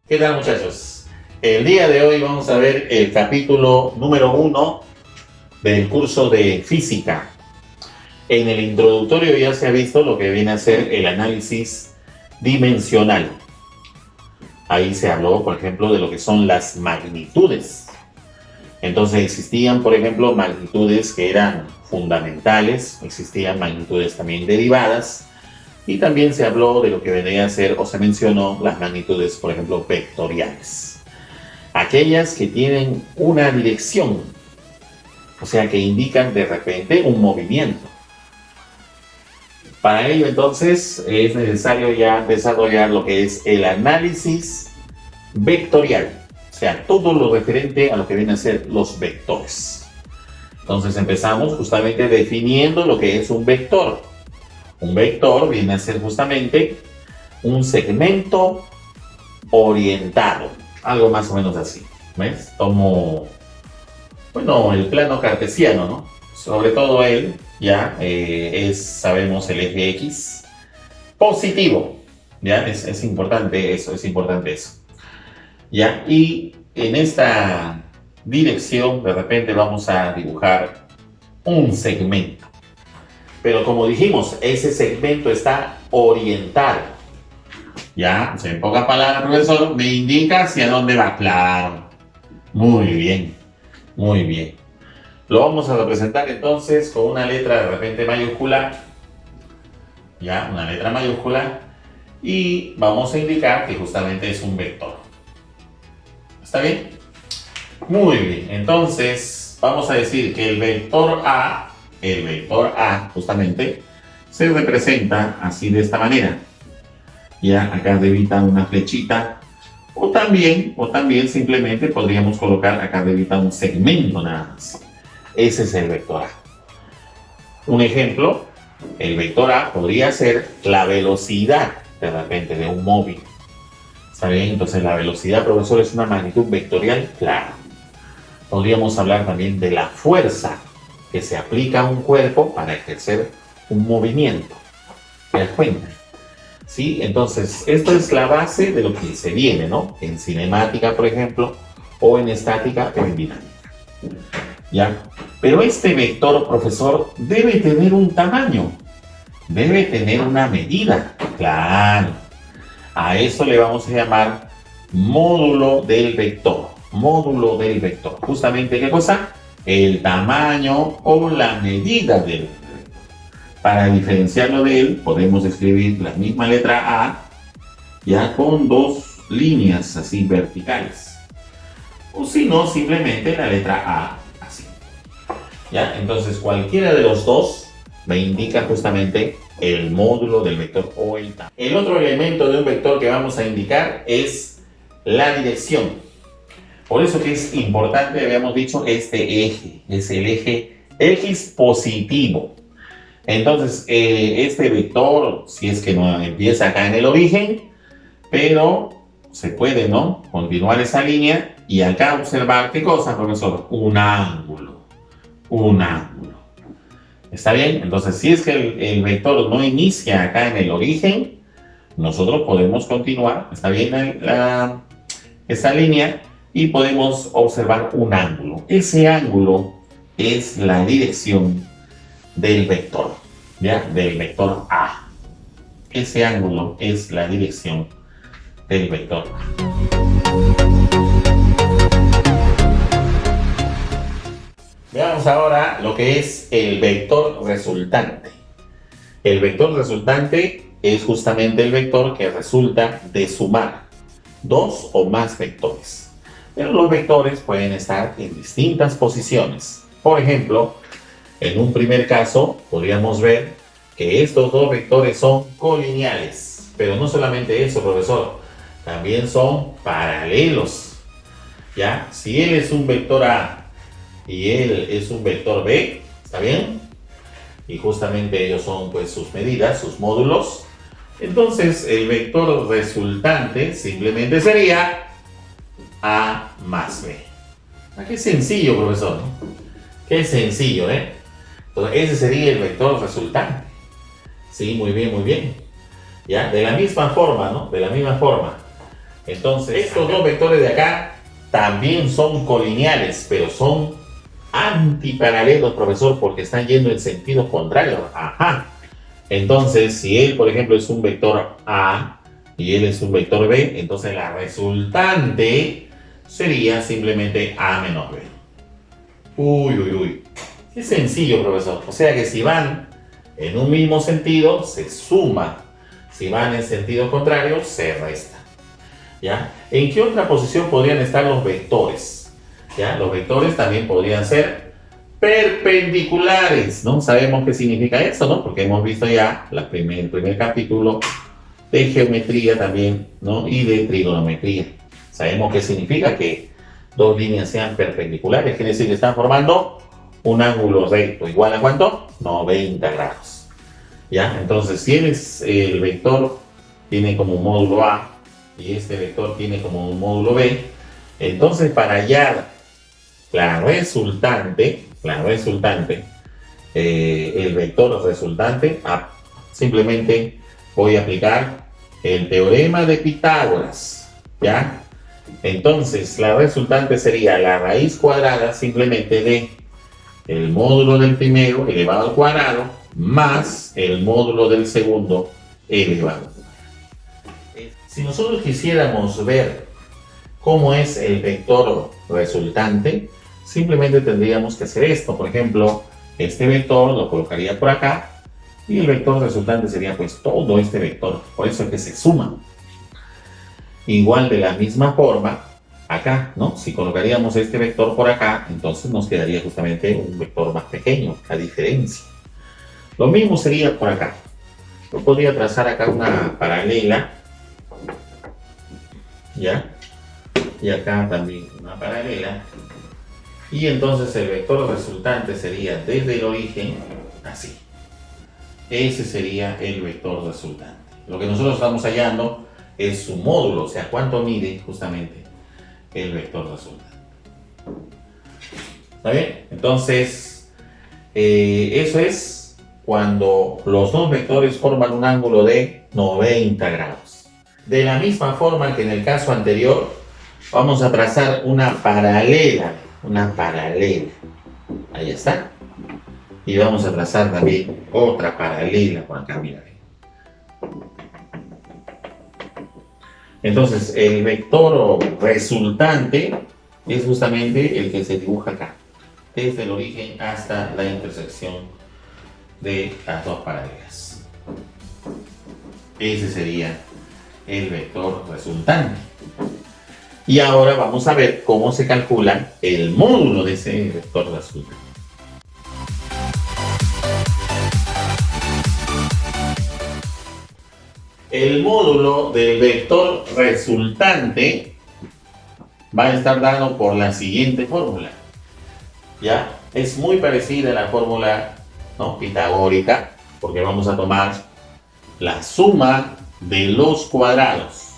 ¿Qué tal, muchachos? El día de hoy vamos a ver el capítulo número 1 del curso de física. En el introductorio ya se ha visto lo que viene a ser el análisis dimensional. Ahí se habló, por ejemplo, de lo que son las magnitudes. Entonces existían, por ejemplo, magnitudes que eran fundamentales, existían magnitudes también derivadas, y también se habló de lo que vendría a ser, o se mencionó, las magnitudes, por ejemplo, vectoriales. Aquellas que tienen una dirección, o sea, que indican de repente un movimiento. Para ello, entonces, es necesario ya desarrollar lo que es el análisis vectorial. O sea, todo lo referente a lo que vienen a ser los vectores. Entonces empezamos justamente definiendo lo que es un vector. Un vector viene a ser justamente un segmento orientado, algo más o menos así. ¿Ves? Tomo, bueno, el plano cartesiano, ¿no? Sobre todo él, ya sabemos el eje X positivo, ¿ya? Es importante eso, ¿ya? Y en esta dirección, de repente vamos a dibujar un segmento. Pero como dijimos, ese segmento está orientado. Ya, o sea, en pocas palabras, profesor, me indica hacia dónde va. Claro. Muy bien, muy bien. Lo vamos a representar entonces con una letra de repente mayúscula. Ya, una letra mayúscula. Y vamos a indicar que justamente es un vector. ¿Está bien? Muy bien. Entonces, vamos a decir que el vector A justamente se representa así de esta manera. Ya acá arribita una flechita, o también simplemente podríamos colocar acá arribita un segmento nada más. Ese es el vector A. Un ejemplo, el vector A podría ser la velocidad de repente de un móvil. ¿Está bien? Entonces la velocidad, profesor, es una magnitud vectorial, claro. Podríamos hablar también de la fuerza que se aplica a un cuerpo para ejercer un movimiento. ¿Te das cuenta? ¿Sí? Entonces, esto es la base de lo que se viene, ¿no? En cinemática, por ejemplo, o en estática o en dinámica. ¿Ya? Pero este vector, profesor, debe tener un tamaño, debe tener una medida. Claro. A eso le vamos a llamar módulo del vector. Módulo del vector. Justamente, ¿qué cosa? El tamaño o la medida del vector. Para diferenciarlo de él, podemos escribir la misma letra A, ya con dos líneas así verticales. O si no, simplemente la letra A, así. ¿Ya? Entonces, cualquiera de los dos me indica justamente el módulo del vector o el tamaño. El otro elemento de un vector que vamos a indicar es la dirección. Por eso que es importante, habíamos dicho, este eje, es el eje X positivo. Entonces, este vector, si es que no empieza acá en el origen, pero se puede, ¿no? Continuar esa línea y acá observar, ¿qué cosa, profesor? Un ángulo. Un ángulo. ¿Está bien? Entonces, si es que el vector no inicia acá en el origen, nosotros podemos continuar, ¿está bien? Esa línea y podemos observar un ángulo. Ese ángulo es la dirección del vector, ¿ya? Del vector A. Ese ángulo es la dirección del vector A. Veamos ahora lo que es el vector resultante. El vector resultante es justamente el vector que resulta de sumar dos o más vectores. Pero los vectores pueden estar en distintas posiciones. Por ejemplo, en un primer caso, podríamos ver que estos dos vectores son colineales. Pero no solamente eso, profesor, también son paralelos. ¿Ya? Si él es un vector A y él es un vector B, ¿está bien? Y justamente ellos son pues sus medidas, sus módulos. Entonces el vector resultante simplemente sería A más B. Qué sencillo, profesor, ¿no? Qué sencillo, ¿eh? Entonces, ese sería el vector resultante. Sí, muy bien, muy bien. ¿Ya? De la misma forma, ¿no? De la misma forma. Entonces, estos dos vectores de acá también son colineales, pero son antiparalelos, profesor, porque están yendo en sentido contrario. Ajá. Entonces, si él, por ejemplo, es un vector A y él es un vector B, entonces la resultante sería simplemente A menos B. Uy, uy, uy. Qué sencillo, profesor. O sea que si van en un mismo sentido, se suma. Si van en sentido contrario, se resta. ¿Ya? ¿En qué otra posición podrían estar los vectores? ¿Ya? Los vectores también podrían ser perpendiculares, ¿no? Sabemos qué significa eso, ¿no? Porque hemos visto ya el primer capítulo de geometría también, ¿no? Y de trigonometría. Sabemos qué significa que dos líneas sean perpendiculares, quiere decir que están formando un ángulo recto. ¿Igual a cuánto? 90 grados. ¿Ya? Entonces, si el vector tiene como un módulo A y este vector tiene como un módulo B, entonces para hallar la resultante, el vector resultante, simplemente voy a aplicar el teorema de Pitágoras, ¿ya? Entonces, la resultante sería la raíz cuadrada simplemente de el módulo del primero elevado al cuadrado más el módulo del segundo elevado al cuadrado. Si nosotros quisiéramos ver cómo es el vector resultante, simplemente tendríamos que hacer esto. Por ejemplo, este vector lo colocaría por acá y el vector resultante sería pues todo este vector. Por eso es que se suma. Igual de la misma forma, acá, ¿no? Si colocaríamos este vector por acá, entonces nos quedaría justamente un vector más pequeño, la diferencia. Lo mismo sería por acá. Yo podría trazar acá una paralela, ¿ya? Y acá también una paralela. Y entonces el vector resultante sería desde el origen, así. Ese sería el vector resultante. Lo que nosotros estamos hallando es su módulo, o sea, cuánto mide justamente el vector resultante. ¿Está bien? Entonces, eso es cuando los dos vectores forman un ángulo de 90 grados. De la misma forma que en el caso anterior, vamos a trazar una paralela. Ahí está. Y vamos a trazar también otra paralela por acá, mira. Entonces, el vector resultante es justamente el que se dibuja acá, desde el origen hasta la intersección de las dos paralelas. Ese sería el vector resultante. Y ahora vamos a ver cómo se calcula el módulo de ese vector resultante. El módulo del vector resultante va a estar dado por la siguiente fórmula. ¿Ya? Es muy parecida a la fórmula, ¿no?, pitagórica, porque vamos a tomar la suma de los cuadrados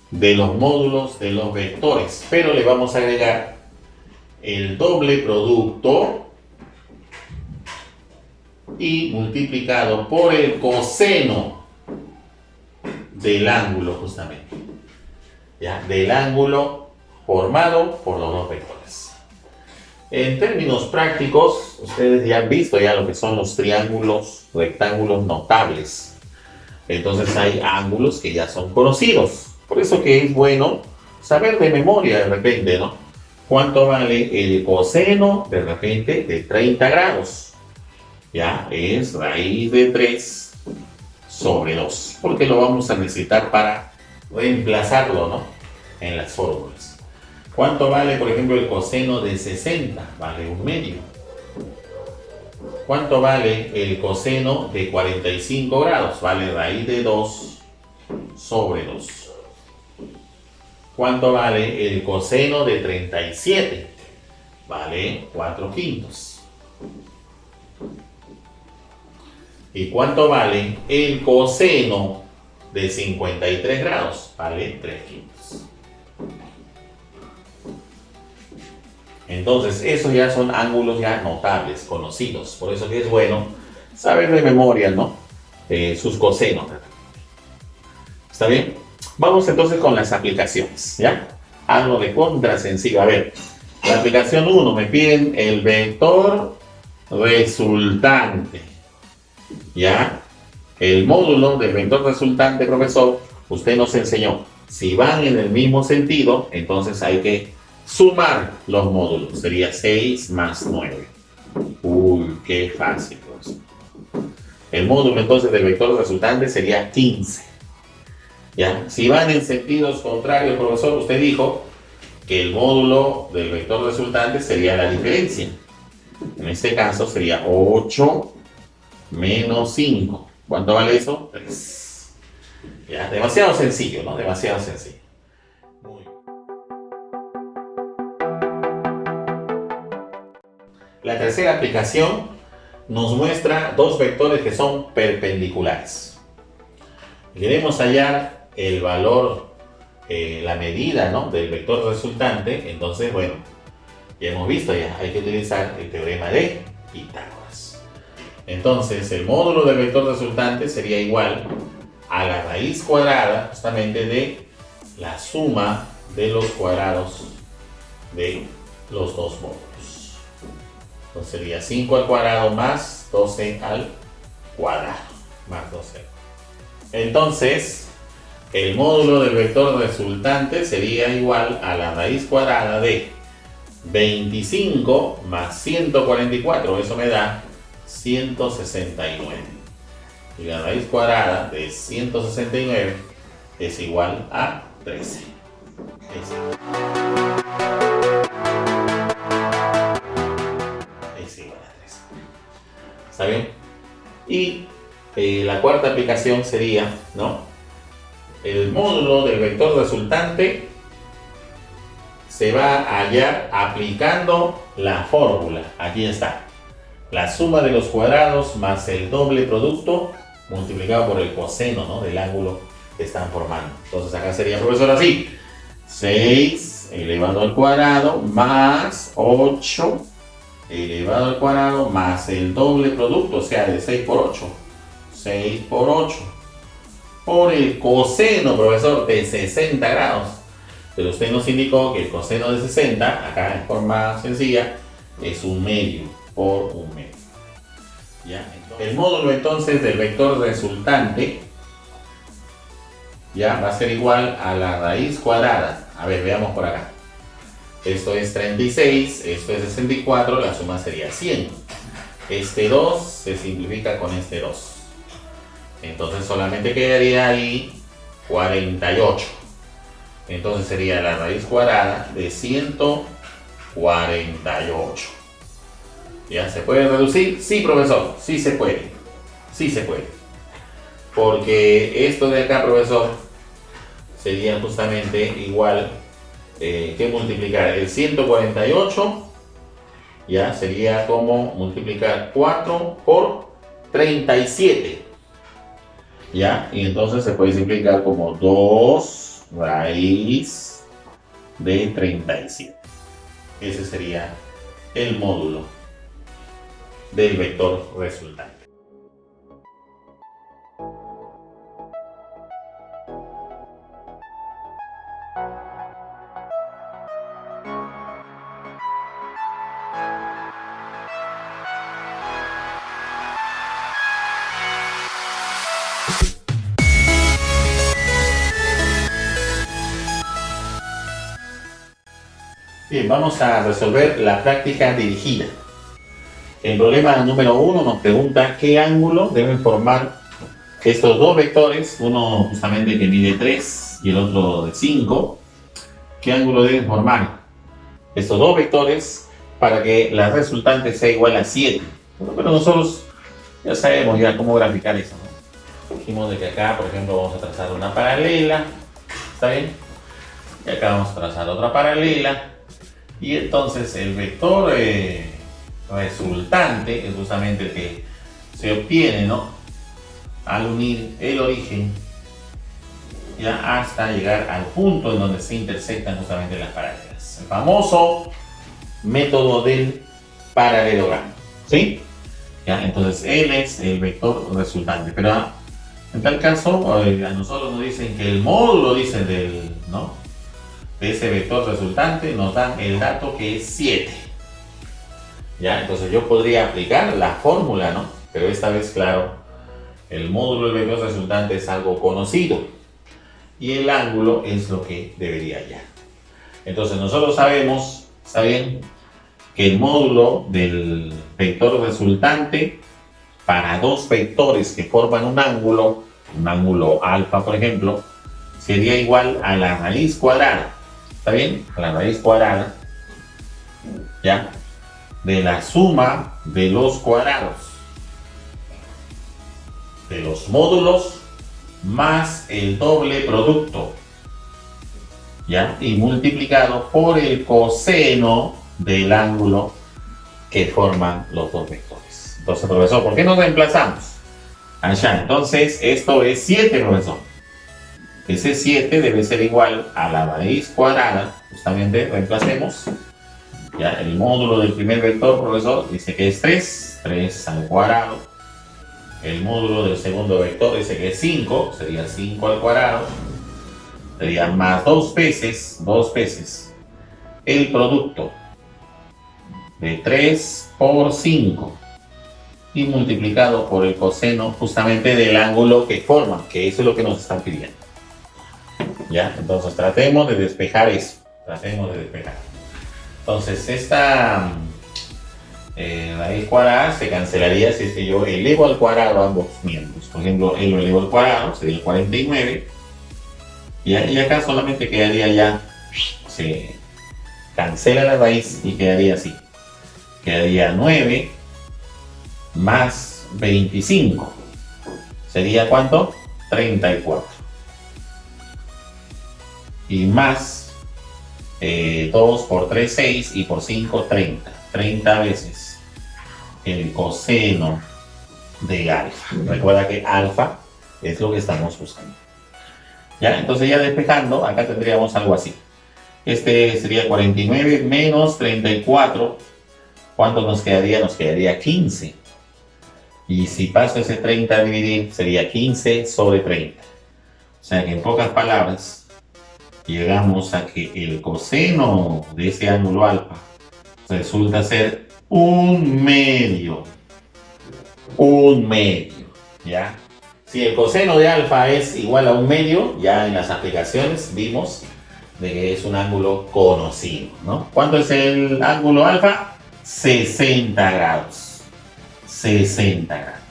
de los módulos de los vectores, pero le vamos a agregar el doble producto y multiplicado por el coseno del ángulo, justamente, ¿ya? Del ángulo formado por los dos vectores. En términos prácticos, ustedes ya han visto ya lo que son los triángulos, rectángulos notables. Entonces hay ángulos que ya son conocidos. Por eso que es bueno saber de memoria de repente, ¿no? ¿Cuánto vale el coseno de repente de 30 grados? Ya es raíz de 3 sobre 2, porque lo vamos a necesitar para reemplazarlo, ¿no?, en las fórmulas. ¿Cuánto vale, por ejemplo, el coseno de 60? Vale 1/2. ¿Cuánto vale el coseno de 45 grados? Vale raíz de 2 sobre 2. ¿Cuánto vale el coseno de 37? Vale 4/5. ¿Y cuánto vale el coseno de 53 grados? Vale 3/5. Entonces, esos ya son ángulos ya notables, conocidos. Por eso que es bueno saber de memoria, ¿no?, sus cosenos. ¿Está bien? Vamos entonces con las aplicaciones, ¿ya? Algo de contra sencillo. A ver, la aplicación 1 me piden el vector resultante, ¿ya? El módulo del vector resultante, profesor, usted nos enseñó. Si van en el mismo sentido, entonces hay que sumar los módulos. Sería 6 más 9. Uy, qué fácil, profesor. El módulo entonces del vector resultante sería 15. ¿Ya? Si van en sentidos contrarios, profesor, usted dijo que el módulo del vector resultante sería la diferencia. En este caso sería 8 menos 5. ¿Cuánto vale eso? 3. Ya, demasiado sencillo, ¿no? Demasiado sencillo. Muy bien. La tercera aplicación nos muestra dos vectores que son perpendiculares. Queremos hallar el valor, la medida, ¿no?, del vector resultante. Entonces, bueno, ya hemos visto, ya hay que utilizar el teorema de Pitágoras. Entonces, el módulo del vector resultante sería igual a la raíz cuadrada justamente de la suma de los cuadrados de los dos módulos. Entonces sería 5 al cuadrado más 12 al cuadrado, más 12. Entonces, el módulo del vector resultante sería igual a la raíz cuadrada de 25 más 144, eso me da 169. Y la raíz cuadrada de 169 es igual a 13. Es igual a 13. ¿Está bien? Y la cuarta aplicación sería, ¿no?, el módulo del vector resultante se va a hallar aplicando la fórmula. Aquí está. La suma de los cuadrados más el doble producto multiplicado por el coseno, ¿no?, del ángulo que están formando. Entonces acá sería, profesor, así. 6 elevado al cuadrado más 8 elevado al cuadrado más el doble producto, o sea, de 6 por 8. 6 por 8 por el coseno, profesor, de 60 grados. Pero usted nos indicó que el coseno de 60, acá en forma sencilla, es un medio por un medio. ¿Ya? Entonces, el módulo entonces del vector resultante ya va a ser igual a la raíz cuadrada. A ver, veamos por acá. Esto es 36, esto es 64, la suma sería 100. Este 2 se simplifica con este 2. Entonces solamente quedaría ahí 48. Entonces sería la raíz cuadrada de 148. ¿Ya se puede reducir? Sí, profesor, sí se puede. Sí se puede. Porque esto de acá, profesor, sería justamente igual que multiplicar el 148. Ya sería como multiplicar 4 por 37. ¿Ya? Y entonces se puede simplificar como 2 raíz de 37. Ese sería el módulo del vector resultante. Bien, vamos a resolver la práctica dirigida. El problema número 1 nos pregunta qué ángulo deben formar estos dos vectores, uno justamente que mide 3 y el otro de 5. ¿Qué ángulo deben formar estos dos vectores para que la resultante sea igual a 7? Bueno, pero nosotros ya sabemos ya cómo graficar eso, ¿no? Dijimos de que acá, por ejemplo, vamos a trazar una paralela, ¿está bien? Y acá vamos a trazar otra paralela. Y entonces el vector resultante es justamente el que se obtiene, ¿no?, al unir el origen ya hasta llegar al punto en donde se intersectan justamente las paralelas. El famoso método del paralelogramo, ¿sí? Ya, entonces él es el vector resultante. Pero En tal caso, a nosotros nos dicen que el módulo, dicen, ¿no?, de ese vector resultante, nos dan el dato que es 7. ¿Ya? Entonces yo podría aplicar la fórmula, ¿no? Pero esta vez, claro, el módulo del vector resultante es algo conocido y el ángulo es lo que debería hallar. Entonces nosotros sabemos, ¿está bien?, que el módulo del vector resultante para dos vectores que forman un ángulo alfa, por ejemplo, sería igual a la raíz cuadrada, ¿está bien?, a la raíz cuadrada, ¿ya?, de la suma de los cuadrados de los módulos más el doble producto, ¿ya?, y multiplicado por el coseno del ángulo que forman los dos vectores. Entonces, profesor, ¿por qué nos reemplazamos? Allá, entonces esto es 7, profesor. Ese 7 debe ser igual a la raíz cuadrada, justamente reemplacemos. Ya, el módulo del primer vector, profesor, dice que es 3 al cuadrado. El módulo del segundo vector dice que es 5, sería 5 al cuadrado. Sería más 2 veces el producto de 3 por 5 y multiplicado por el coseno justamente del ángulo que forman, que eso es lo que nos están pidiendo. Ya, entonces tratemos de despejar eso. Entonces esta raíz cuadrada se cancelaría si es que yo elevo al cuadrado ambos miembros. Por ejemplo, lo elevo al cuadrado, sería 49. Y acá solamente quedaría ya, se cancela la raíz y quedaría así. Quedaría 9 más 25. ¿Sería cuánto? 34. Y más 2 por 3, 6 y por 5, 30. 30 veces el coseno de alfa. Recuerda que alfa es lo que estamos buscando. ¿Ya? Entonces ya despejando, acá tendríamos algo así. Este sería 49 menos 34. ¿Cuánto nos quedaría? Nos quedaría 15. Y si paso ese 30 a dividir, sería 15 sobre 30. O sea que en pocas palabras, llegamos a que el coseno de ese ángulo alfa resulta ser 1/2. 1/2, ¿ya? Si el coseno de alfa es igual a 1/2, ya en las aplicaciones vimos de que es un ángulo conocido, ¿no? ¿Cuánto es el ángulo alfa? 60 grados. 60 grados.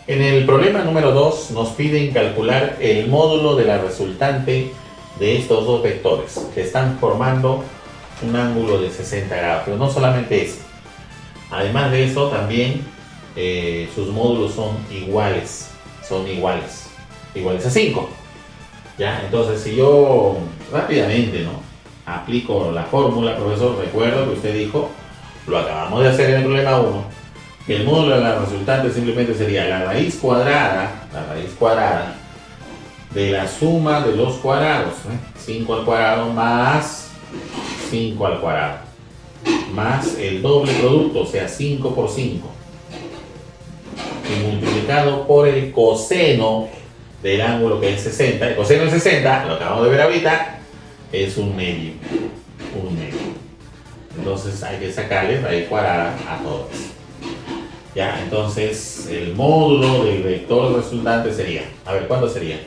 En el problema número 2 nos piden calcular el módulo de la resultante de estos dos vectores que están formando un ángulo de 60 grados, pero no solamente eso. Además de eso también sus módulos son iguales a 5. ¿Ya? Entonces si yo rápidamente, ¿no?, aplico la fórmula, profesor, recuerdo que usted dijo, lo acabamos de hacer en el problema 1, que el módulo de la resultante simplemente sería la raíz cuadrada de la suma de los cuadrados, 5 al cuadrado más 5 al cuadrado, más el doble producto, o sea 5 por 5, y multiplicado por el coseno del ángulo que es 60. El coseno de 60, lo acabamos de ver ahorita, es 1/2. Entonces hay que sacarle raíz cuadrada a todo esto. Ya, entonces el módulo del vector resultante sería, a ver, ¿cuánto sería?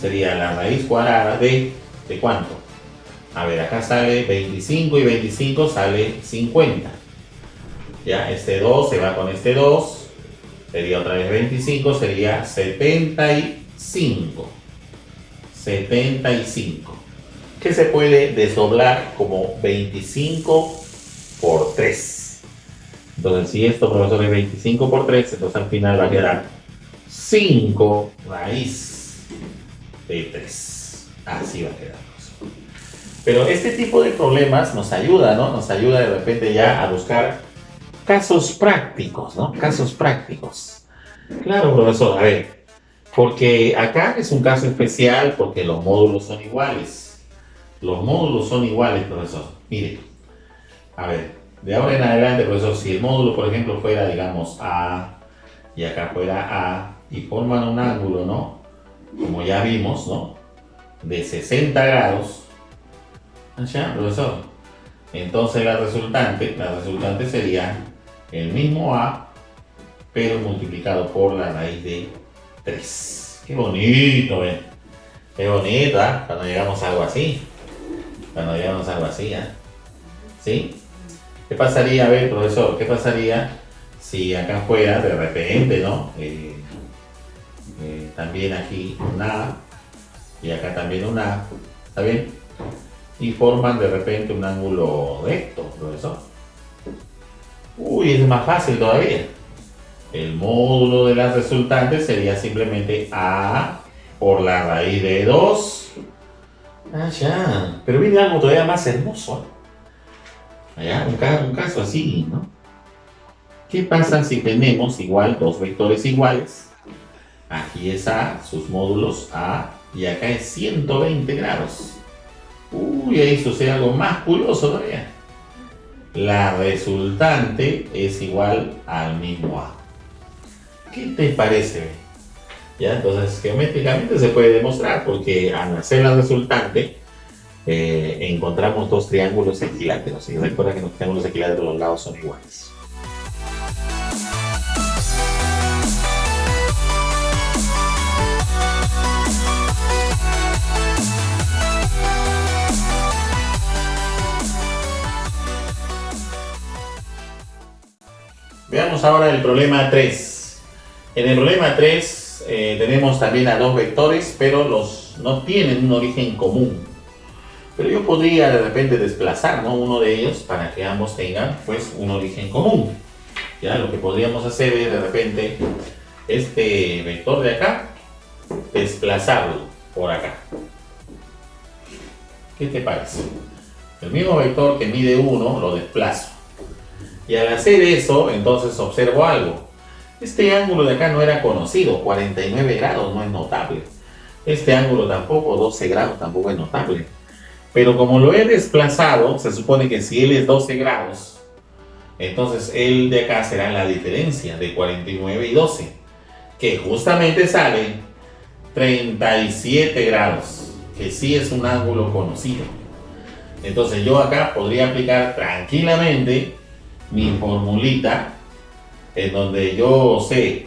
Sería la raíz cuadrada ¿de cuánto? A ver, acá sale 25 y 25 sale 50. Ya, este 2 se va con este 2, sería otra vez 25, sería 75. 75. Que se puede desdoblar como 25 por 3. Entonces, si esto, profesor, es 25 por 3, entonces al final va a quedar 5 raíz de 3. Así va a quedar, profesor. Pero este tipo de problemas nos ayuda, ¿no? Nos ayuda de repente ya a buscar casos prácticos, ¿no? Casos prácticos. Claro, profesor, a ver, porque acá es un caso especial porque los módulos son iguales. Los módulos son iguales, profesor. Mire, a ver, de ahora en adelante, profesor, si el módulo, por ejemplo, fuera, digamos, A y acá fuera A y forman un ángulo, ¿no? Como ya vimos, ¿no? De 60 grados. ¿Ya, profesor? Entonces la resultante sería el mismo A, pero multiplicado por la raíz de 3. Qué bonito, ¿eh? Qué bonito, ¿eh? Cuando llegamos a algo así. Cuando llegamos a algo así, ¿eh? ¿Sí? ¿Qué pasaría, a ver, profesor, qué pasaría si acá fuera de repente, ¿no? También aquí un A y acá también un A, ¿está bien? Y forman de repente un ángulo recto, profesor. Uy, es más fácil todavía. El módulo de la resultante sería simplemente A por la raíz de 2. Ah, ya. Pero viene algo todavía más hermoso. Allá, un caso así, ¿no? ¿Qué pasa si tenemos igual dos vectores iguales? Aquí es A, sus módulos A, y acá es 120 grados. Uy, ahí sucede algo más curioso todavía. La resultante es igual al mismo A. ¿Qué te parece? ¿Ya? Entonces, geométricamente se puede demostrar porque al hacer la resultante encontramos dos triángulos equiláteros. Y recuerda que los triángulos equiláteros los lados son iguales. Veamos ahora el problema 3. En el problema 3 tenemos también a dos vectores, pero no tienen un origen común. Pero yo podría de repente desplazar, ¿no?, uno de ellos para que ambos tengan pues un origen común. Ya lo que podríamos hacer es de repente este vector de acá desplazarlo por acá. ¿Qué te parece? El mismo vector que mide 1 lo desplazo. Y al hacer eso, entonces observo algo. Este ángulo de acá no era conocido, 49 grados no es notable. Este ángulo tampoco, 12 grados tampoco es notable. Pero como lo he desplazado, se supone que si él es 12 grados, entonces el de acá será la diferencia de 49 y 12, que justamente sale 37 grados, que sí es un ángulo conocido. Entonces yo acá podría aplicar tranquilamente mi formulita, en donde yo sé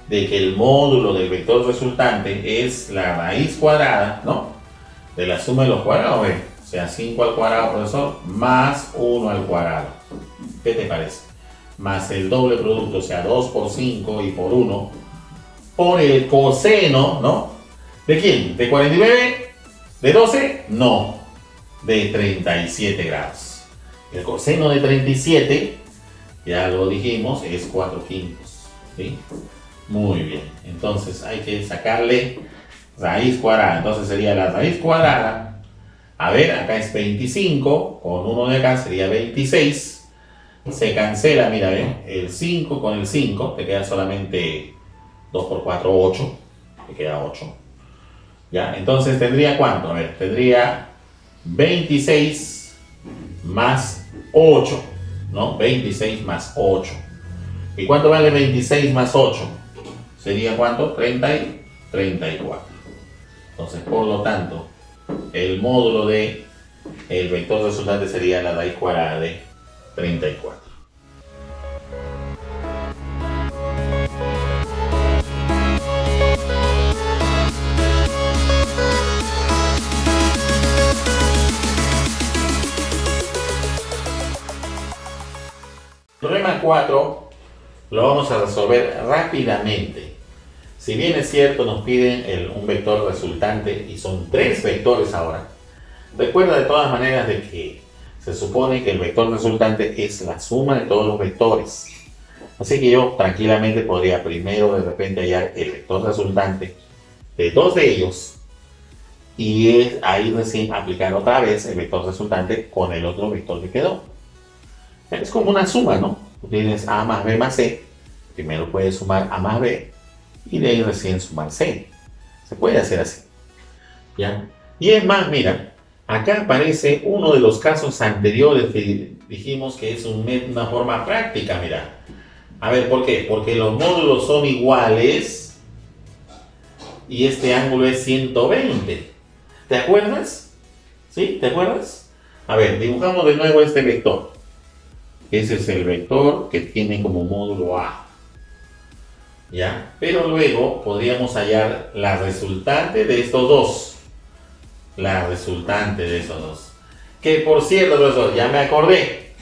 de que el módulo del vector resultante es la raíz cuadrada, ¿no?, de la suma de los cuadrados, ¿ve? O sea, 5 al cuadrado, profesor, más 1 al cuadrado. ¿Qué te parece? Más el doble producto, o sea, 2 por 5 y por 1, por el coseno, ¿no? ¿De quién? ¿De 49? ¿De 12? No, de 37 grados. El coseno de 37, ya lo dijimos, es 4/5. ¿Sí? Muy bien. Entonces hay que sacarle raíz cuadrada. Entonces sería la raíz cuadrada. A ver, acá es 25. Con 1 de acá sería 26. Se cancela, mira, ¿ven? El 5 con el 5. Te queda solamente 2 por 4, 8. Te queda 8. ¿Ya? Entonces tendría ¿cuánto? A ver, tendría 26 más 8. ¿No? 26 más 8. ¿Y cuánto vale 26 más 8? ¿Sería cuánto? 30 y 34. Entonces, por lo tanto, el módulo de el vector resultante sería la raíz cuadrada de 34. Problema 4 lo vamos a resolver rápidamente. Si bien es cierto, nos piden un vector resultante y son 3 vectores ahora. Recuerda de todas maneras de que se supone que el vector resultante es la suma de todos los vectores. Así que yo tranquilamente podría primero de repente hallar el vector resultante de 2 de ellos y ahí recién aplicar otra vez el vector resultante con el otro vector que quedó. Es como una suma, ¿no? Tú tienes A más B más C. Primero puedes sumar A más B y de ahí recién sumar c. Se puede hacer así. ¿Ya? Y es más, mira, acá aparece uno de los casos anteriores que dijimos que es una forma práctica, mira. A ver, ¿por qué? Porque los módulos son iguales y este ángulo es 120. ¿Te acuerdas? ¿Sí? ¿Te acuerdas? A ver, dibujamos de nuevo este vector. Ese es el vector que tiene como módulo A. ¿Ya? Pero luego podríamos hallar la resultante de estos dos. La resultante de esos dos. Que por cierto, profesor, ya me acordé.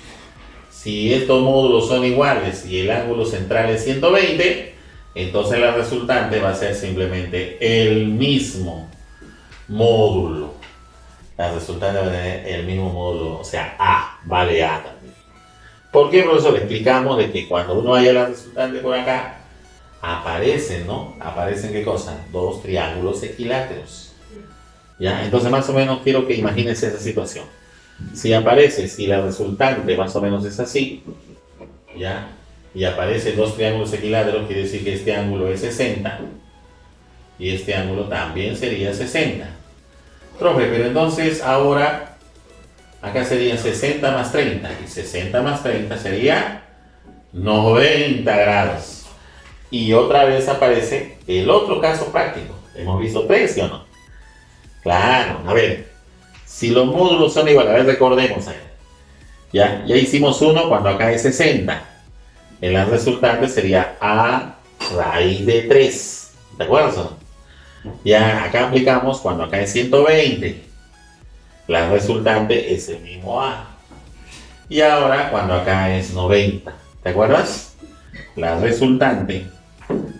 Si estos módulos son iguales y el ángulo central es 120, entonces la resultante va a ser simplemente el mismo módulo. La resultante va a tener el mismo módulo, o sea, A, vale A también. ¿Por qué, profesor? Explicamos de que cuando uno haya la resultante por acá, aparecen, ¿no? Aparecen, ¿qué cosa? Dos triángulos equiláteros. ¿Ya? Entonces, más o menos quiero que imagines esa situación. Si aparece, si la resultante más o menos es así, ¿ya? Y aparecen dos triángulos equiláteros, quiere decir que este ángulo es 60 y este ángulo también sería 60. Profe, pero entonces ahora acá serían 60 más 30 y 60 más 30 sería 90 grados. Y otra vez aparece el otro caso práctico. Hemos visto tres, ¿sí o no? Claro, a ver. Si los módulos son iguales, a ver, recordemos ahí. Ya hicimos uno cuando acá es 60. En la resultante sería A raíz de 3. ¿De acuerdo? Ya acá aplicamos cuando acá es 120. La resultante es el mismo A. Y ahora cuando acá es 90. ¿Te acuerdas? La resultante,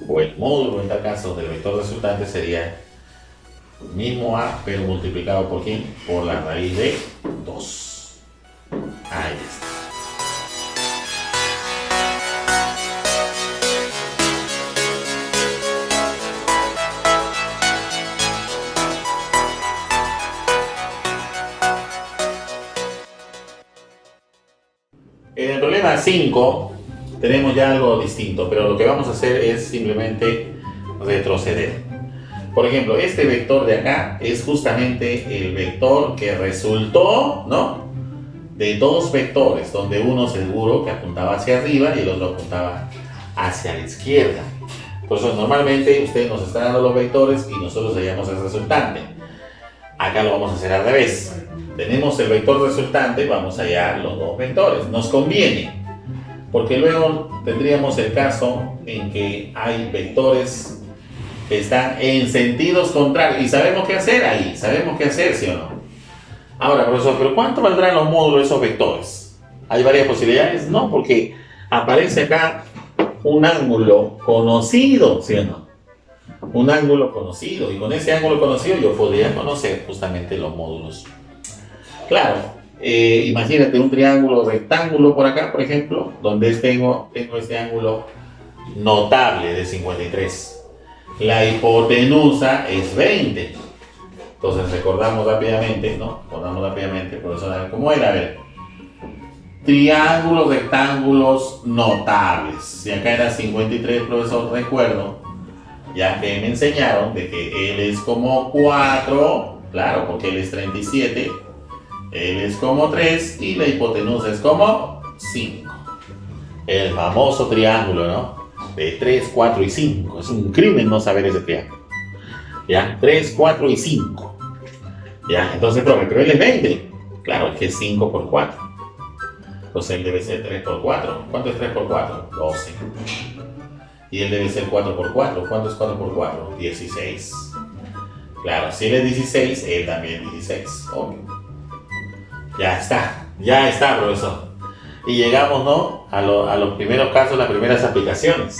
o el módulo en tal caso del vector resultante sería mismo A, pero multiplicado por ¿quién? Por la raíz de 2. Ahí está. En el problema 5 tenemos ya algo distinto, pero lo que vamos a hacer es simplemente retroceder. Por ejemplo, este vector de acá es justamente el vector que resultó, ¿no?, de dos vectores, donde uno seguro que apuntaba hacia arriba y el otro apuntaba hacia la izquierda. Por eso normalmente usted nos está dando los vectores y nosotros hallamos el resultante. Acá lo vamos a hacer al revés. Tenemos el vector resultante, vamos a hallar los dos vectores. Nos conviene, porque luego tendríamos el caso en que hay vectores que están en sentidos contrarios y sabemos qué hacer ahí, sabemos qué hacer, ¿sí o no? Ahora, profesor, ¿pero cuánto valdrán los módulos de esos vectores? ¿Hay varias posibilidades? No, porque aparece acá un ángulo conocido, ¿sí o no? Un ángulo conocido, y con ese ángulo conocido yo podría conocer justamente los módulos. Claro, imagínate un triángulo rectángulo por acá, por ejemplo, donde tengo este ángulo notable de 53. La hipotenusa es 20. Entonces recordamos rápidamente, ¿no? Recordamos rápidamente, profesor, ¿cómo era? A ver. Triángulos rectángulos notables. Si acá era 53, profesor, recuerdo, ya que me enseñaron de que él es como 4, claro, porque él es 37, él es como 3 y la hipotenusa es como 5. El famoso triángulo, ¿no? De 3, 4 y 5. Es un crimen no saber ese triángulo. ¿Ya? 3, 4 y 5. ¿Ya? Entonces, profe, pero él es 20. Claro, es que es 5 por 4. Entonces él debe ser 3 por 4. ¿Cuánto es 3 por 4? 12. Y él debe ser 4 por 4. ¿Cuánto es 4 por 4? 16. Claro, si él es 16, él también es 16. Obvio. Ya está, profesor. Y llegamos, ¿no?, a los primeros casos, las primeras aplicaciones.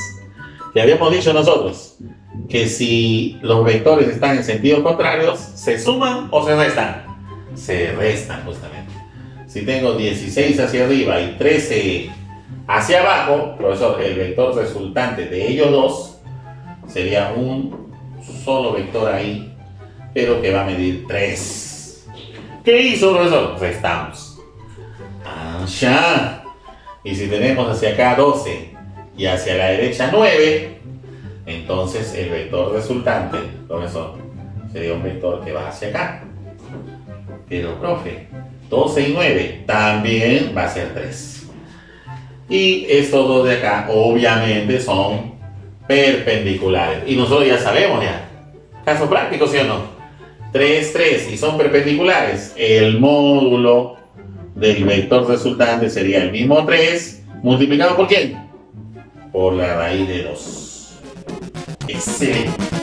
Que habíamos dicho nosotros que si los vectores están en sentidos contrarios, ¿se suman o se restan? Se restan, justamente. Si tengo 16 hacia arriba y 13 hacia abajo, profesor, el vector resultante de ellos dos sería un solo vector ahí, pero que va a medir 3. ¿Qué hizo, profesor? Restamos. Ya. Y si tenemos hacia acá 12 y hacia la derecha 9, Entonces el vector resultante, profesor, sería un vector que va hacia acá. Pero, profe, 12 y 9 también va a ser 3. Y estos dos de acá, obviamente, son perpendiculares. Y nosotros ya sabemos ya. Caso práctico, ¿sí o no? 3, 3 y son perpendiculares. El módulo del vector resultante sería el mismo 3 multiplicado por ¿quién? Por la raíz de 2. Excelente.